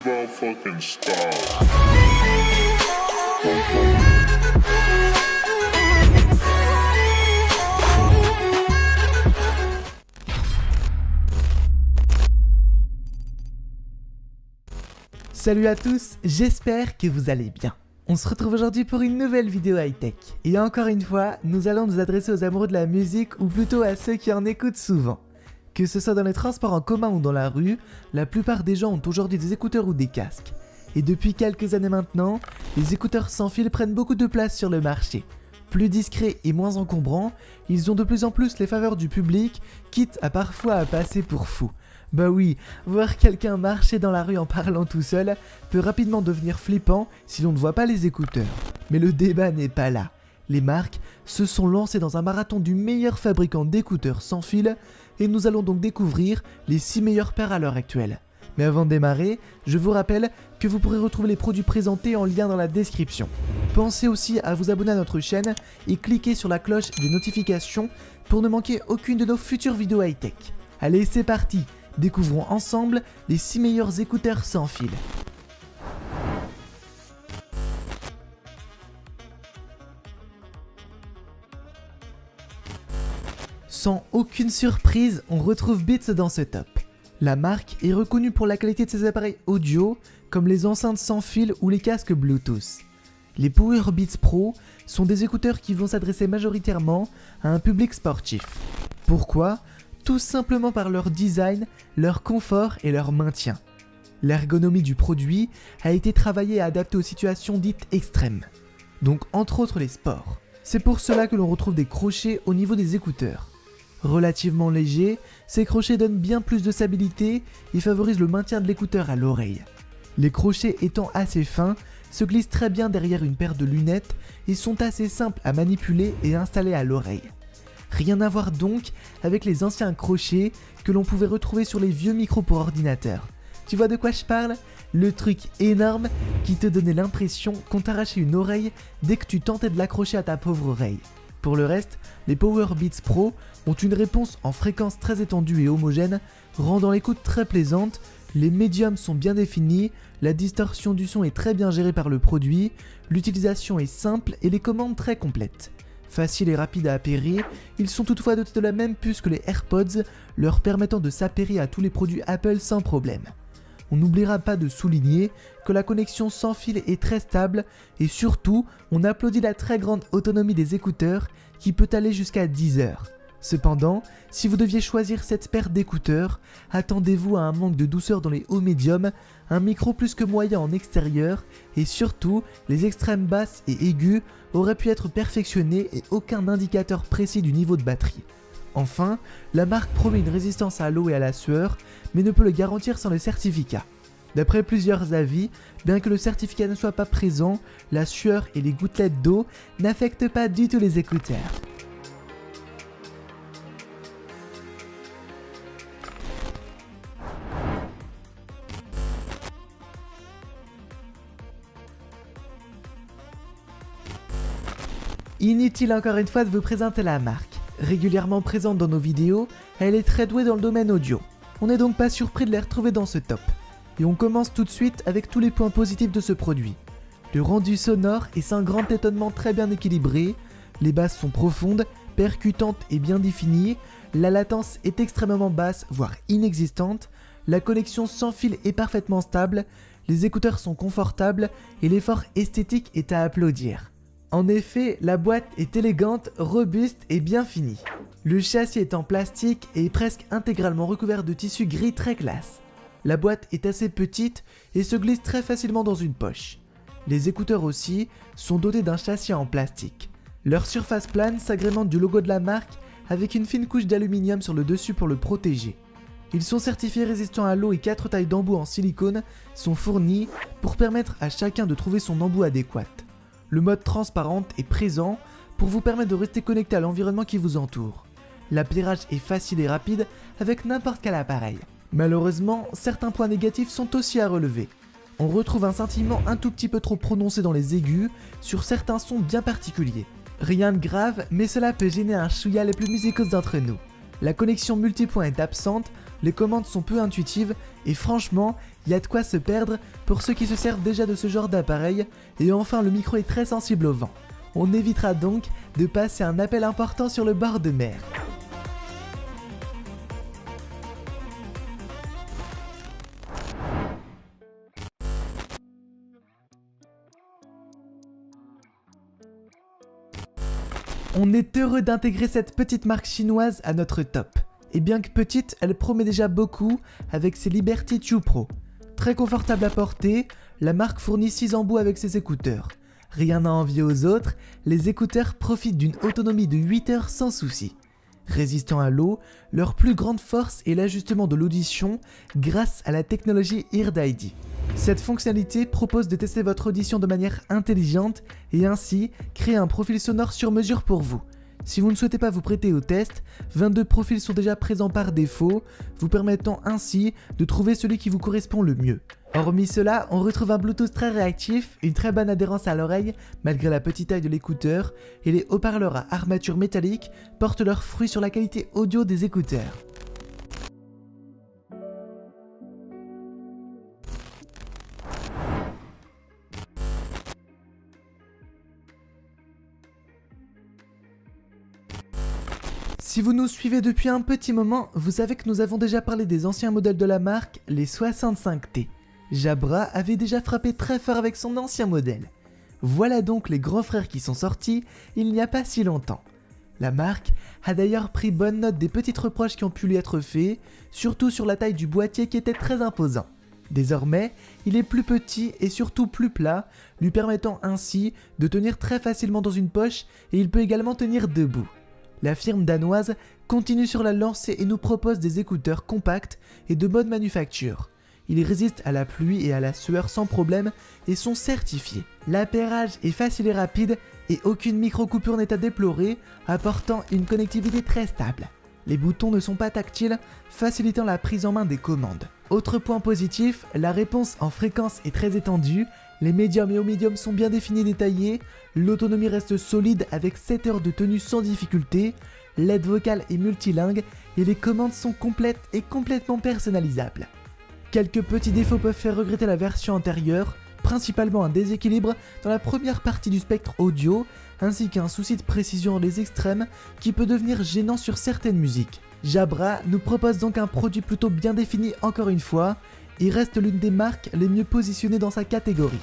motherfucking star. Salut à tous, j'espère que vous allez bien. On se retrouve aujourd'hui pour une nouvelle vidéo high-tech. Et encore une fois, nous allons nous adresser aux amoureux de la musique ou plutôt à ceux qui en écoutent souvent. Que ce soit dans les transports en commun ou dans la rue, la plupart des gens ont aujourd'hui des écouteurs ou des casques. Et depuis quelques années maintenant, les écouteurs sans fil prennent beaucoup de place sur le marché. Plus discrets et moins encombrants, ils ont de plus en plus les faveurs du public, quitte à parfois à passer pour fous. Bah oui, voir quelqu'un marcher dans la rue en parlant tout seul peut rapidement devenir flippant si l'on ne voit pas les écouteurs. Mais le débat n'est pas là. Les marques se sont lancées dans un marathon du meilleur fabricant d'écouteurs sans fil et nous allons donc découvrir les 6 meilleures paires à l'heure actuelle. Mais avant de démarrer, je vous rappelle que vous pourrez retrouver les produits présentés en lien dans la description. Pensez aussi à vous abonner à notre chaîne et cliquer sur la cloche des notifications pour ne manquer aucune de nos futures vidéos high-tech. Allez, c'est parti! Découvrons ensemble les 6 meilleurs écouteurs sans fil. Sans aucune surprise, on retrouve Beats dans ce top. La marque est reconnue pour la qualité de ses appareils audio, comme les enceintes sans fil ou les casques Bluetooth. Les Power Beats Pro sont des écouteurs qui vont s'adresser majoritairement à un public sportif. Pourquoi ? Tout simplement par leur design, leur confort et leur maintien. L'ergonomie du produit a été travaillée et adaptée aux situations dites extrêmes, donc entre autres les sports. C'est pour cela que l'on retrouve des crochets au niveau des écouteurs. Relativement légers, ces crochets donnent bien plus de stabilité et favorisent le maintien de l'écouteur à l'oreille. Les crochets étant assez fins, se glissent très bien derrière une paire de lunettes et sont assez simples à manipuler et installer à l'oreille. Rien à voir donc avec les anciens crochets que l'on pouvait retrouver sur les vieux micros pour ordinateur. Tu vois de quoi je parle ? Le truc énorme qui te donnait l'impression qu'on t'arrachait une oreille dès que tu tentais de l'accrocher à ta pauvre oreille. Pour le reste, les Power Beats Pro ont une réponse en fréquence très étendue et homogène, rendant l'écoute très plaisante, les médiums sont bien définis, la distorsion du son est très bien gérée par le produit, l'utilisation est simple et les commandes très complètes. Faciles et rapides à appairer, ils sont toutefois dotés de la même puce que les AirPods, leur permettant de s'appairer à tous les produits Apple sans problème. On n'oubliera pas de souligner que la connexion sans fil est très stable et surtout, on applaudit la très grande autonomie des écouteurs qui peut aller jusqu'à 10 heures. Cependant, si vous deviez choisir cette paire d'écouteurs, attendez-vous à un manque de douceur dans les hauts médiums, un micro plus que moyen en extérieur et surtout, les extrêmes basses et aiguës auraient pu être perfectionnés et aucun indicateur précis du niveau de batterie. Enfin, la marque promet une résistance à l'eau et à la sueur, mais ne peut le garantir sans le certificat. D'après plusieurs avis, bien que le certificat ne soit pas présent, la sueur et les gouttelettes d'eau n'affectent pas du tout les écouteurs. Inutile encore une fois de vous présenter la marque. Régulièrement présente dans nos vidéos, elle est très douée dans le domaine audio. On n'est donc pas surpris de les retrouver dans ce top. Et on commence tout de suite avec tous les points positifs de ce produit. Le rendu sonore est sans grand étonnement très bien équilibré, les basses sont profondes, percutantes et bien définies, la latence est extrêmement basse, voire inexistante, la connexion sans fil est parfaitement stable, les écouteurs sont confortables et l'effort esthétique est à applaudir. En effet, la boîte est élégante, robuste et bien finie. Le châssis est en plastique et est presque intégralement recouvert de tissu gris très classe. La boîte est assez petite et se glisse très facilement dans une poche. Les écouteurs aussi sont dotés d'un châssis en plastique. Leur surface plane s'agrémente du logo de la marque avec une fine couche d'aluminium sur le dessus pour le protéger. Ils sont certifiés résistants à l'eau et 4 tailles d'embout en silicone sont fournies pour permettre à chacun de trouver son embout adéquat. Le mode transparente est présent pour vous permettre de rester connecté à l'environnement qui vous entoure. L'appairage est facile et rapide avec n'importe quel appareil. Malheureusement, certains points négatifs sont aussi à relever. On retrouve un scintillement un tout petit peu trop prononcé dans les aigus sur certains sons bien particuliers. Rien de grave, mais cela peut gêner un chouïa les plus musicos d'entre nous. La connexion multipoint est absente, les commandes sont peu intuitives et franchement, il y a de quoi se perdre pour ceux qui se servent déjà de ce genre d'appareil. Et enfin, le micro est très sensible au vent. On évitera donc de passer un appel important sur le bord de mer. On est heureux d'intégrer cette petite marque chinoise à notre top. Et bien que petite, elle promet déjà beaucoup avec ses Liberty Two Pro. Très confortable à porter, la marque fournit 6 embouts avec ses écouteurs. Rien à envier aux autres, les écouteurs profitent d'une autonomie de 8 heures sans souci. Résistants à l'eau, leur plus grande force est l'ajustement de l'audition grâce à la technologie EarDidy. Cette fonctionnalité propose de tester votre audition de manière intelligente et ainsi créer un profil sonore sur mesure pour vous. Si vous ne souhaitez pas vous prêter au test, 22 profils sont déjà présents par défaut, vous permettant ainsi de trouver celui qui vous correspond le mieux. Hormis cela, on retrouve un Bluetooth très réactif, une très bonne adhérence à l'oreille malgré la petite taille de l'écouteur, et les haut-parleurs à armature métallique portent leurs fruits sur la qualité audio des écouteurs. Si vous nous suivez depuis un petit moment, vous savez que nous avons déjà parlé des anciens modèles de la marque, les 65T. Jabra avait déjà frappé très fort avec son ancien modèle. Voilà donc les grands frères qui sont sortis il n'y a pas si longtemps. La marque a d'ailleurs pris bonne note des petits reproches qui ont pu lui être faits, surtout sur la taille du boîtier qui était très imposant. Désormais, il est plus petit et surtout plus plat, lui permettant ainsi de tenir très facilement dans une poche et il peut également tenir debout. La firme danoise continue sur la lancée et nous propose des écouteurs compacts et de bonne manufacture. Ils résistent à la pluie et à la sueur sans problème et sont certifiés. L'appairage est facile et rapide et aucune micro-coupure n'est à déplorer, apportant une connectivité très stable. Les boutons ne sont pas tactiles, facilitant la prise en main des commandes. Autre point positif, la réponse en fréquence est très étendue, les médiums et hauts médiums sont bien définis et détaillés, l'autonomie reste solide avec 7 heures de tenue sans difficulté, l'aide vocale est multilingue et les commandes sont complètes et complètement personnalisables. Quelques petits défauts peuvent faire regretter la version antérieure, principalement un déséquilibre dans la première partie du spectre audio, ainsi qu'un souci de précision dans les extrêmes qui peut devenir gênant sur certaines musiques. Jabra nous propose donc un produit plutôt bien défini encore une fois, et reste l'une des marques les mieux positionnées dans sa catégorie.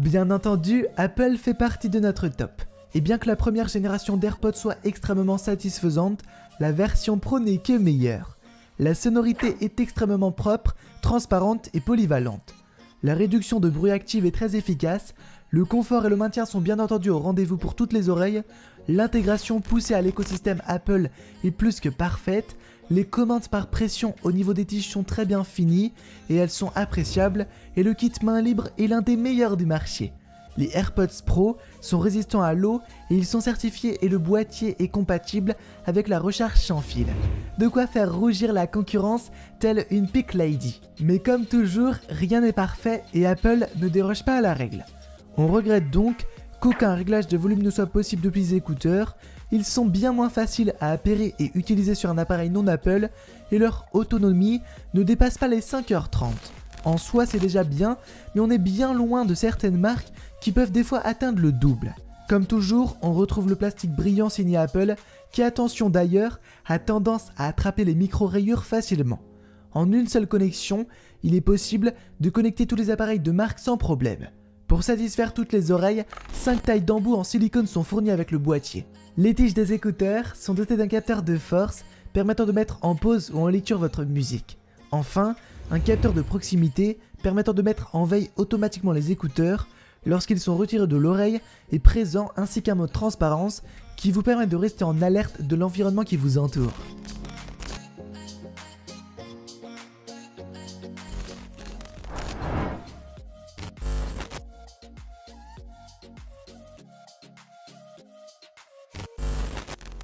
Bien entendu, Apple fait partie de notre top. Et bien que la première génération d'AirPods soit extrêmement satisfaisante, la version Pro n'est que meilleure. La sonorité est extrêmement propre, transparente et polyvalente. La réduction de bruit active est très efficace, le confort et le maintien sont bien entendu au rendez-vous pour toutes les oreilles, l'intégration poussée à l'écosystème Apple est plus que parfaite, les commandes par pression au niveau des tiges sont très bien finies et elles sont appréciables, et le kit main libre est l'un des meilleurs du marché. Les AirPods Pro sont résistants à l'eau et ils sont certifiés et le boîtier est compatible avec la recharge sans fil. De quoi faire rougir la concurrence telle une Pick Lady. Mais comme toujours, rien n'est parfait et Apple ne déroge pas à la règle. On regrette donc qu'aucun réglage de volume ne soit possible depuis les écouteurs, ils sont bien moins faciles à appairer et utiliser sur un appareil non Apple et leur autonomie ne dépasse pas les 5h30. En soi c'est déjà bien, mais on est bien loin de certaines marques qui peuvent des fois atteindre le double. Comme toujours, on retrouve le plastique brillant signé Apple, qui attention d'ailleurs, a tendance à attraper les micro-rayures facilement. En une seule connexion, il est possible de connecter tous les appareils de marque sans problème. Pour satisfaire toutes les oreilles, 5 tailles d'embout en silicone sont fournies avec le boîtier. Les tiges des écouteurs sont dotées d'un capteur de force permettant de mettre en pause ou en lecture votre musique. Enfin, un capteur de proximité permettant de mettre en veille automatiquement les écouteurs lorsqu'ils sont retirés de l'oreille est présent, ainsi qu'un mode transparence qui vous permet de rester en alerte de l'environnement qui vous entoure.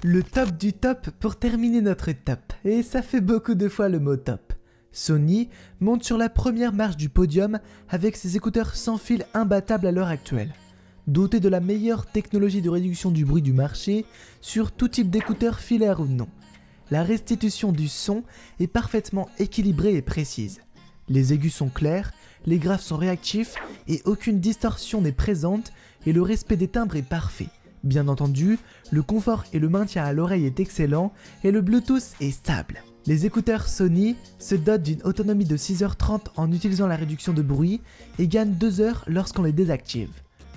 Le top du top pour terminer notre top, et ça fait beaucoup de fois le mot top. Sony monte sur la première marche du podium avec ses écouteurs sans fil imbattables à l'heure actuelle. Dotés de la meilleure technologie de réduction du bruit du marché sur tout type d'écouteurs filaires ou non. La restitution du son est parfaitement équilibrée et précise. Les aigus sont clairs, les graves sont réactifs et aucune distorsion n'est présente et le respect des timbres est parfait. Bien entendu, le confort et le maintien à l'oreille est excellent et le Bluetooth est stable. Les écouteurs Sony se dotent d'une autonomie de 6h30 en utilisant la réduction de bruit et gagnent 2 heures lorsqu'on les désactive.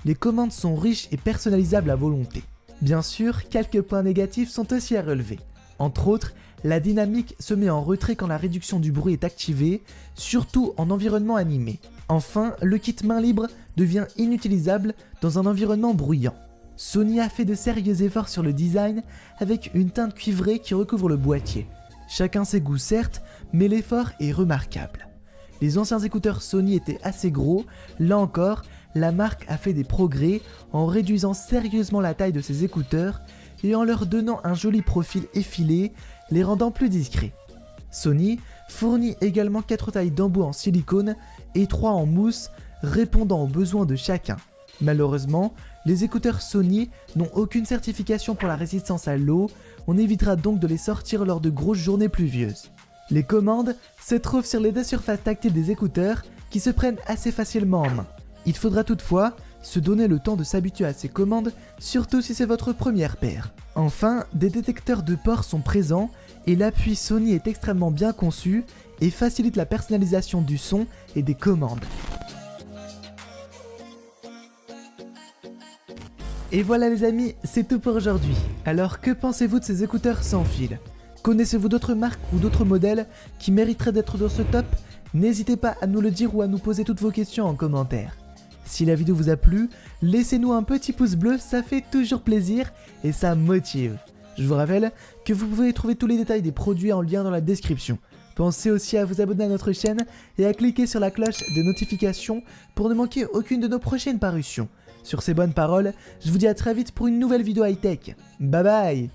Les commandes sont riches et personnalisables à volonté. Bien sûr, quelques points négatifs sont aussi à relever. Entre autres, la dynamique se met en retrait quand la réduction du bruit est activée, surtout en environnement animé. Enfin, le kit main libre devient inutilisable dans un environnement bruyant. Sony a fait de sérieux efforts sur le design avec une teinte cuivrée qui recouvre le boîtier. Chacun ses goûts certes, mais l'effort est remarquable. Les anciens écouteurs Sony étaient assez gros, là encore, la marque a fait des progrès en réduisant sérieusement la taille de ses écouteurs et en leur donnant un joli profil effilé, les rendant plus discrets. Sony fournit également 4 tailles d'embout en silicone et 3 en mousse, répondant aux besoins de chacun. Malheureusement, les écouteurs Sony n'ont aucune certification pour la résistance à l'eau, on évitera donc de les sortir lors de grosses journées pluvieuses. Les commandes se trouvent sur les 2 surfaces tactiles des écouteurs qui se prennent assez facilement en main. Il faudra toutefois se donner le temps de s'habituer à ces commandes, surtout si c'est votre première paire. Enfin, des détecteurs de port sont présents et l'appui Sony est extrêmement bien conçu et facilite la personnalisation du son et des commandes. Et voilà les amis, c'est tout pour aujourd'hui. Alors que pensez-vous de ces écouteurs sans fil? Connaissez-vous d'autres marques ou d'autres modèles qui mériteraient d'être dans ce top? N'hésitez pas à nous le dire ou à nous poser toutes vos questions en commentaire. Si la vidéo vous a plu, laissez-nous un petit pouce bleu, ça fait toujours plaisir et ça motive. Je vous rappelle que vous pouvez trouver tous les détails des produits en lien dans la description. Pensez aussi à vous abonner à notre chaîne et à cliquer sur la cloche de notification pour ne manquer aucune de nos prochaines parutions. Sur ces bonnes paroles, je vous dis à très vite pour une nouvelle vidéo high-tech. Bye bye!